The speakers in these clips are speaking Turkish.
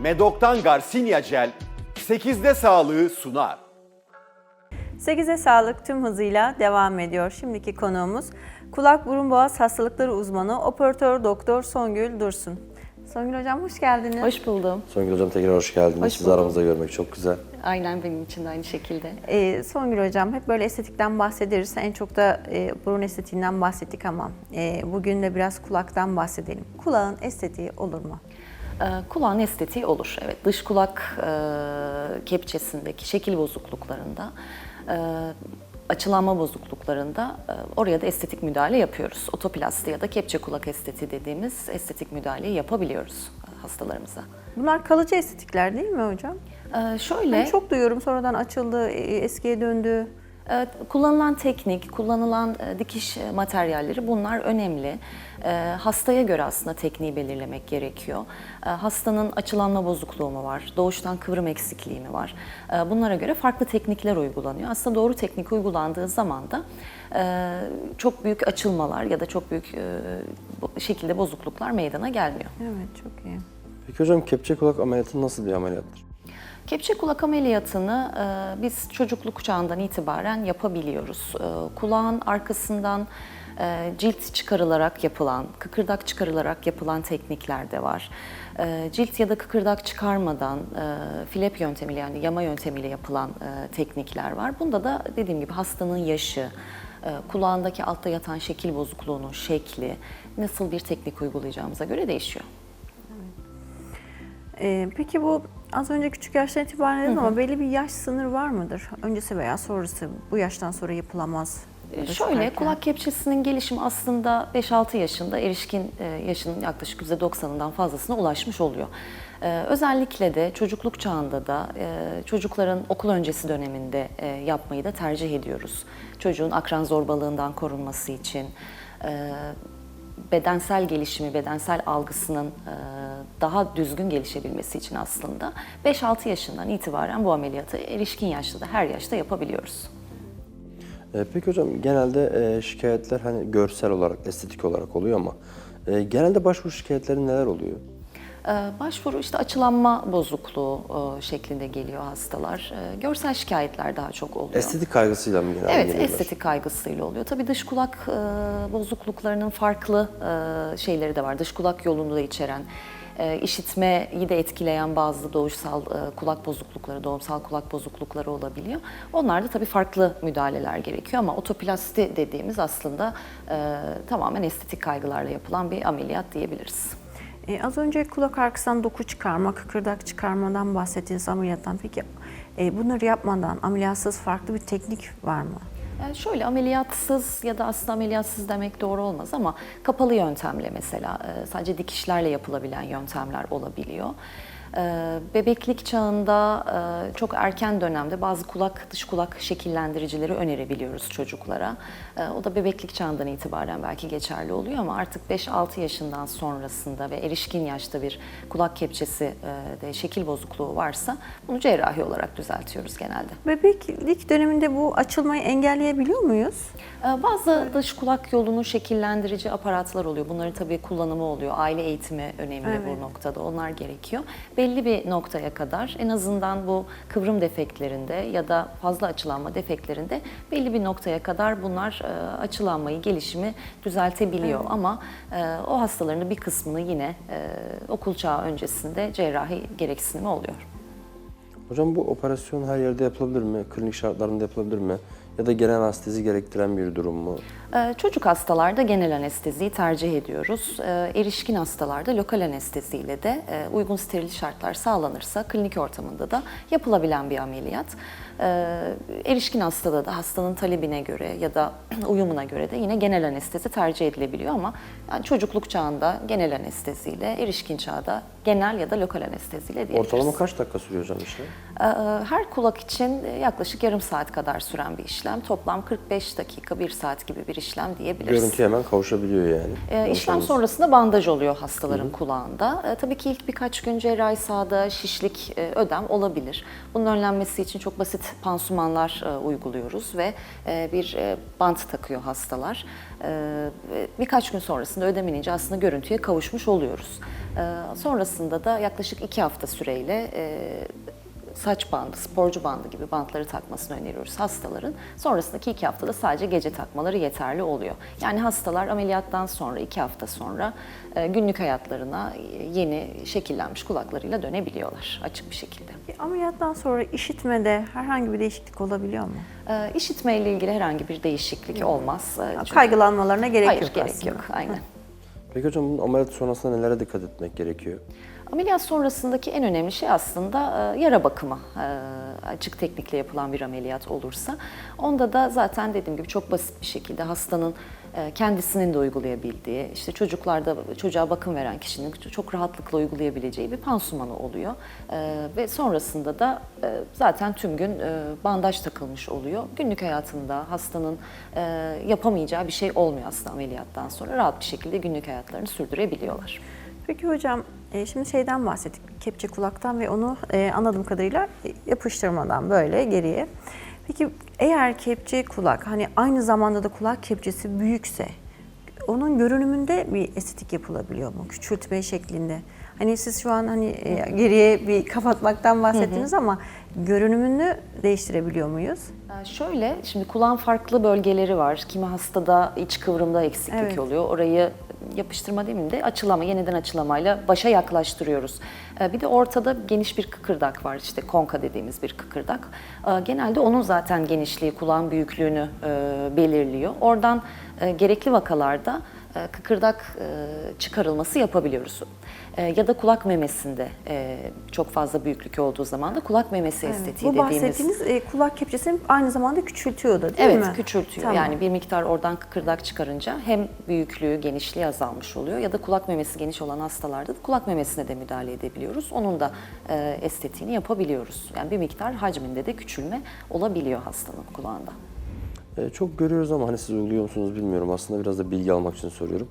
Medok'tan Garcinia Gel 8'de sağlığı sunar. 8'e sağlık tüm hızıyla devam ediyor. Şimdiki konuğumuz kulak burun boğaz hastalıkları uzmanı operatör doktor Songül Dursun. Songül hocam hoş geldiniz. Hoş buldum. Songül hocam tekrar hoş geldiniz. Hoş Sizi bulduk. aramızda görmek çok güzel. Aynen benim için de aynı şekilde. Songül hocam hep böyle estetikten bahsederiz. En çok da burun estetiğinden bahsettik ama bugün de biraz kulaktan bahsedelim. Kulağın estetiği olur mu? Kulağın estetiği olur. Evet, dış kulak kepçesindeki şekil bozukluklarında, açılanma bozukluklarında oraya da estetik müdahale yapıyoruz. Otoplasti ya da kepçe kulak estetiği dediğimiz estetik müdahaleyi yapabiliyoruz hastalarımıza. Bunlar kalıcı estetikler değil mi hocam? Şöyle, Ben çok duyuyorum, sonradan açıldı, eskiye döndü. kullanılan teknik, kullanılan dikiş materyalleri bunlar önemli. Hastaya göre aslında tekniği belirlemek gerekiyor. Hastanın açılanma bozukluğu mu var, doğuştan kıvrım eksikliği mi var? Bunlara göre farklı teknikler uygulanıyor. Aslında doğru teknik uygulandığı zaman da çok büyük açılmalar ya da çok büyük şekilde bozukluklar meydana gelmiyor. Evet, çok iyi. Peki hocam kepçe kulak ameliyatı nasıl bir ameliyattır? Kepçe kulak ameliyatını biz çocukluk çağından itibaren yapabiliyoruz. Kulağın arkasından cilt çıkarılarak yapılan, kıkırdak çıkarılarak yapılan teknikler de var. Cilt ya da kıkırdak çıkarmadan flap yöntemiyle yani yama yöntemiyle yapılan teknikler var. Bunda da dediğim gibi hastanın yaşı, kulağındaki altta yatan şekil bozukluğunun şekli, nasıl bir teknik uygulayacağımıza göre değişiyor. Peki bu az önce küçük yaştan itibaren dedim ama belli bir yaş sınır var mıdır? Öncesi veya sonrası bu yaştan sonra yapılamaz. ya da Şöyle, çıkarken. kulak kepçesinin gelişimi aslında 5-6 yaşında erişkin yaşının yaklaşık %90'ından fazlasına ulaşmış oluyor. Özellikle de çocukluk çağında da çocukların okul öncesi döneminde yapmayı da tercih ediyoruz. Çocuğun akran zorbalığından korunması için, bedensel gelişimi, bedensel algısının daha düzgün gelişebilmesi için aslında 5-6 yaşından itibaren bu ameliyatı erişkin yaşta da her yaşta yapabiliyoruz. Peki hocam genelde şikayetler hani görsel olarak, estetik olarak oluyor ama genelde başvuru şikayetleri neler oluyor? Başvuru işte açılanma bozukluğu şeklinde geliyor hastalar. Görsel şikayetler daha çok oluyor. Estetik kaygısıyla mı genelde Evet, geliyorlar? estetik kaygısıyla oluyor. Tabii dış kulak bozukluklarının farklı şeyleri de var. Dış kulak yolunu da içeren, işitmeyi de etkileyen bazı doğuşsal kulak bozuklukları, doğumsal kulak bozuklukları olabiliyor. Onlarda tabii farklı müdahaleler gerekiyor ama otoplasti dediğimiz aslında tamamen estetik kaygılarla yapılan bir ameliyat diyebiliriz. Az önce kulak arkasından doku çıkarma, kıkırdak çıkarmadan bahsettiğiniz ameliyattan. Peki bunları yapmadan ameliyatsız farklı bir teknik var mı? Yani şöyle ameliyatsız ya da aslında ameliyatsız demek doğru olmaz ama kapalı yöntemle mesela sadece dikişlerle yapılabilen yöntemler olabiliyor. Bebeklik çağında çok erken dönemde bazı dış kulak şekillendiricileri önerebiliyoruz çocuklara. O da bebeklik çağından itibaren belki geçerli oluyor ama artık 5-6 yaşından sonrasında ve erişkin yaşta bir kulak kepçesi de şekil bozukluğu varsa bunu cerrahi olarak düzeltiyoruz genelde. Bebeklik döneminde bu açılmayı engelleyebiliyor muyuz? Bazı dış kulak yolunu şekillendirici aparatlar oluyor. Bunların tabii kullanımı oluyor. Aile eğitimi önemli Evet. bu noktada. Onlar gerekiyor. Belli bir noktaya kadar en azından bu kıvrım defektlerinde ya da fazla açılanma defektlerinde belli bir noktaya kadar bunlar açılanmayı, gelişimi düzeltebiliyor. Evet. Ama o hastaların bir kısmını yine okul çağı öncesinde cerrahi gereksinimi oluyor. Hocam bu operasyon her yerde yapılabilir mi? Klinik şartlarında yapılabilir mi? Ya da genel anestezi gerektiren bir durum mu? Çocuk hastalarda genel anesteziyi tercih ediyoruz. Erişkin hastalarda lokal anesteziyle de uygun steril şartlar sağlanırsa klinik ortamında da yapılabilen bir ameliyat. Erişkin hastada da hastanın talebine göre ya da uyumuna göre de yine genel anestezi tercih edilebiliyor ama yani çocukluk çağında genel anesteziyle, erişkin çağda genel ya da lokal anesteziyle diyebiliriz. Ortalama kaç dakika sürüyor hocam işlem? Her kulak için yaklaşık yarım saat kadar süren bir işlem. Toplam 45 dakika, 1 saat gibi bir işlem diyebiliriz. Görüntü hemen kavuşabiliyor yani. İşlem sonrasında bandaj oluyor hastaların kulağında. Tabii ki ilk birkaç gün cerrahi sahada şişlik, ödem olabilir. Bunun önlenmesi için çok basit pansumanlar uyguluyoruz ve bir bant takıyor hastalar. Birkaç gün sonrasında ödem inince aslında görüntüye kavuşmuş oluyoruz. Sonrasında da yaklaşık 2 hafta süreyle saç bandı, sporcu bandı gibi bantları takmasını öneriyoruz hastaların. Sonrasındaki 2 haftada sadece gece takmaları yeterli oluyor. Yani hastalar ameliyattan sonra 2 hafta sonra günlük hayatlarına yeni şekillenmiş kulaklarıyla dönebiliyorlar açık bir şekilde. Ameliyattan sonra işitmede herhangi bir değişiklik olabiliyor mu? İşitme ile ilgili herhangi bir değişiklik olmaz. Çünkü Kaygılanmalarına gerek hayır, yok gerek aslında. yok. Aynen. Peki hocam bunun ameliyat sonrasında nelere dikkat etmek gerekiyor? Ameliyat sonrasındaki en önemli şey aslında yara bakımı. Açık teknikle yapılan bir ameliyat olursa. Onda da zaten dediğim gibi çok basit bir şekilde hastanın kendisinin de uygulayabildiği, işte çocuklarda çocuğa bakım veren kişinin çok rahatlıkla uygulayabileceği bir pansumanı oluyor. Ve sonrasında da zaten tüm gün bandaj takılmış oluyor. Günlük hayatında hastanın yapamayacağı bir şey olmuyor aslında ameliyattan sonra. Rahat bir şekilde günlük hayatlarını sürdürebiliyorlar. Peki hocam, şimdi şeyden bahsettik, kepçe kulaktan ve onu anladığım kadarıyla yapıştırmadan böyle geriye. Peki eğer kepçe kulak, hani aynı zamanda da kulak kepçesi büyükse, onun görünümünde bir estetik yapılabiliyor mu? Küçültme şeklinde. Hani siz şu an hani geriye bir kapatmaktan bahsettiniz ama görünümünü değiştirebiliyor muyuz? Şöyle, şimdi kulağın farklı bölgeleri var. Kimi hastada iç kıvrımda eksiklik Evet. oluyor. Orayı yapıştırma demeyeyim de açılama, yeniden açılamayla başa yaklaştırıyoruz. Bir de ortada geniş bir kıkırdak var, işte konka dediğimiz bir kıkırdak. Genelde onun zaten genişliği, kulağın büyüklüğünü belirliyor. Oradan gerekli vakalarda kıkırdak çıkarılması yapabiliyoruz. Ya da kulak memesinde çok fazla büyüklük olduğu zaman da kulak memesi estetiği Bu dediğimiz. bahsettiğiniz kulak kepçesini aynı zamanda küçültüyor da değil mi? Evet, küçültüyor. Tamam. Yani bir miktar oradan kıkırdak çıkarınca hem büyüklüğü, genişliği azalmış oluyor ya da kulak memesi geniş olan hastalarda da kulak memesine de müdahale edebiliyoruz. Onun da estetiğini yapabiliyoruz. Yani bir miktar hacminde de küçülme olabiliyor hastanın kulağında. Çok görüyoruz ama hani siz uyguluyor musunuz bilmiyorum. Aslında biraz da bilgi almak için soruyorum.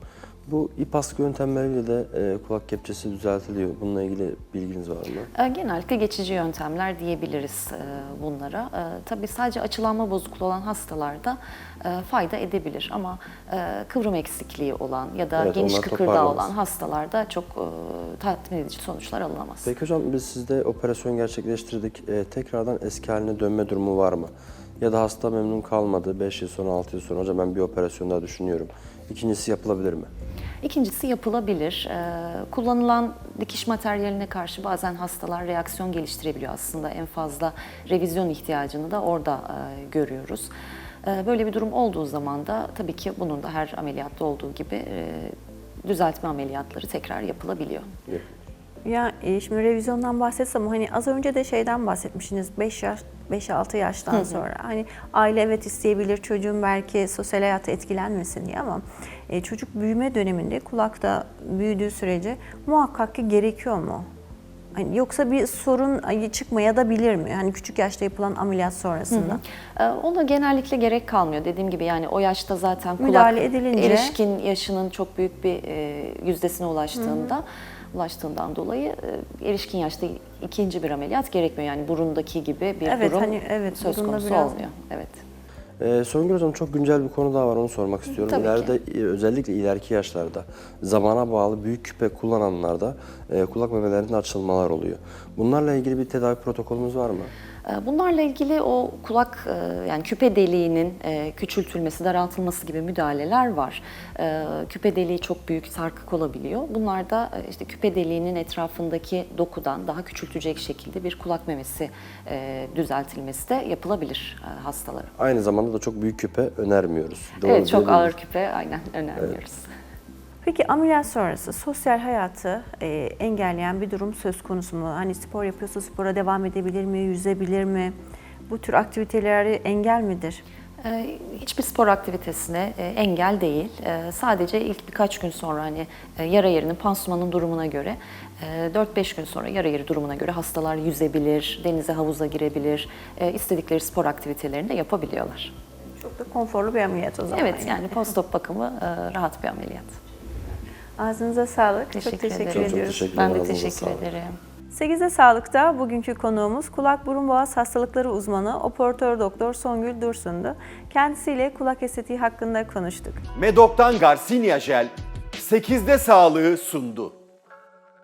Bu ip askı yöntemleriyle de kulak kepçesi düzeltiliyor. Bununla ilgili bilginiz var mı? Genellikle geçici yöntemler diyebiliriz bunlara. Tabii sadece açılanma bozukluğu olan hastalarda fayda edebilir ama kıvrım eksikliği olan ya da Evet, geniş onlar kıkırdağı toparlamaz. olan hastalarda çok tatmin edici sonuçlar alınamaz. Peki hocam biz sizde operasyon gerçekleştirdik. Tekrardan eski haline dönme durumu var mı? Ya da hasta memnun kalmadı. 5 yıl sonra, 6 yıl sonra hocam ben bir operasyon daha düşünüyorum. İkincisi yapılabilir mi? İkincisi yapılabilir. Kullanılan dikiş materyaline karşı bazen hastalar reaksiyon geliştirebiliyor. Aslında en fazla revizyon ihtiyacını da orada görüyoruz. Böyle bir durum olduğu zaman da tabii ki bunun da her ameliyatta olduğu gibi düzeltme ameliyatları tekrar yapılabiliyor. Ya şimdi revizyondan bahsetsem hani az önce de şeyden bahsetmişsiniz 5-6 yaştan sonra hani aile evet isteyebilir çocuğun belki sosyal hayatı etkilenmesin diye ama çocuk büyüme döneminde kulakta büyüdüğü sürece muhakkak ki gerekiyor mu? Hani yoksa bir sorun çıkmaya da bilir mi? Hani küçük yaşta yapılan ameliyat sonrasında. Ona genellikle gerek kalmıyor. Dediğim gibi yani o yaşta zaten kulak Müdahale edilince erişkin yaşının çok büyük bir yüzdesine ulaştığından dolayı erişkin yaşta ikinci bir ameliyat gerekmiyor. Yani burundaki gibi bir Evet, durum hani evet, söz burunda konusu biraz- olmuyor. Evet. Songül hocam çok güncel bir konu daha var onu sormak istiyorum. Tabii ki. İleride özellikle ileriki yaşlarda zamana bağlı büyük küpe kullananlarda kulak memelerinde açılmalar oluyor. Bunlarla ilgili bir tedavi protokolümüz var mı? Bunlarla ilgili o kulak yani küpe deliğinin küçültülmesi, daraltılması gibi müdahaleler var. Küpe deliği çok büyük sarkık olabiliyor. Bunlar da işte küpe deliğinin etrafındaki dokudan daha küçültecek şekilde bir kulak memesi düzeltilmesi de yapılabilir hastalara. Aynı zamanda da çok büyük küpe önermiyoruz. Doğru Evet, çok diyebilir ağır miyiz? küpe aynen önermiyoruz. Peki ameliyat sonrası sosyal hayatı engelleyen bir durum söz konusu mu? Hani spor yapıyorsa spora devam edebilir mi, yüzebilir mi? Bu tür aktiviteleri engel midir? Hiçbir spor aktivitesine engel değil. Sadece ilk birkaç gün sonra hani yara yerinin, pansumanın durumuna göre 4-5 gün sonra yara yeri durumuna göre hastalar yüzebilir, denize, havuza girebilir, istedikleri spor aktivitelerini de yapabiliyorlar. Çok da konforlu bir ameliyat o zaman. Evet, yani post-op bakımı rahat bir ameliyat. Ağzınıza sağlık. Çok teşekkür ederim. Çok ediyoruz. teşekkür Ben ederim. de Ağzınıza teşekkür sağlık. ederim. 8'e Sağlık'ta bugünkü konuğumuz kulak burun boğaz hastalıkları uzmanı operatör doktor Songül Dursun'du. Kendisiyle kulak estetiği hakkında konuştuk. Medok'tan Garcinia Jel 8'de sağlığı sundu.